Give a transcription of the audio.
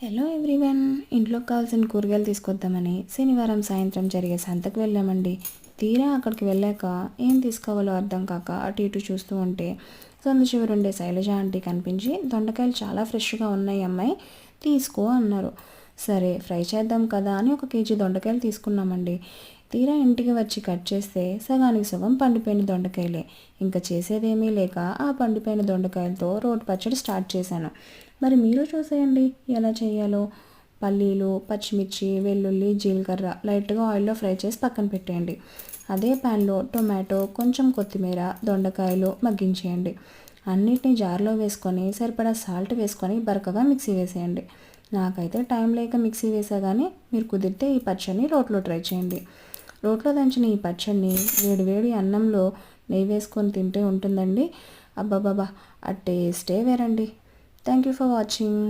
Hello everyone, ఇంట్లోకి కావాల్సిన కూరగాయలు తీసుకొద్దామని శనివారం సాయంత్రం జరిగే సంతకు వెళ్ళామండి. తీరా అక్కడికి వెళ్ళాక ఏం తీసుకోవాలో అర్థం కాక అటు ఇటు చూస్తూ ఉంటే సందు చివరి ఉండే శైలజ ఆంటీ కనిపించి, దొండకాయలు చాలా ఫ్రెష్గా ఉన్నాయి అమ్మాయి, తీసుకో అన్నారు. సరే ఫ్రై చేద్దాం కదా అని 1 కేజీ దొండకాయలు తీసుకున్నామండి. తీరా ఇంటికి వచ్చి కట్ చేస్తే సగానికి సగం పండిపోయిన దొండకాయలే. ఇంకా చేసేదేమీ లేక ఆ పండిపోయిన దొండకాయలతో రోటి పచ్చడి స్టార్ట్ చేశాను. మరి మీరు చూసేయండి ఎలా చేయాలో. పల్లీలు, పచ్చిమిర్చి, వెల్లుల్లి, జీలకర్ర లైట్గా ఆయిల్లో ఫ్రై చేసి పక్కన పెట్టేయండి. అదే ప్యాన్లో టొమాటో, కొంచెం కొత్తిమీర, దొండకాయలు మగ్గించేయండి. అన్నిటినీ జార్లో వేసుకొని సరిపడా సాల్ట్ వేసుకొని బరకగా మిక్సీ వేసేయండి. నాకైతే టైం లేక మిక్సీ వేసా, కానీ మీరు కుదిరితే ఈ పచ్చడిని రోట్లో ట్రై చేయండి. రోట్లో దంచిన ఈ పచ్చడిని వేడి వేడి అన్నంలో నెయ్యి వేసుకొని తింటే ఉంటుందండి. అబ్బాబాబా, ఆ టేస్టే వేరండి. Thank you for watching.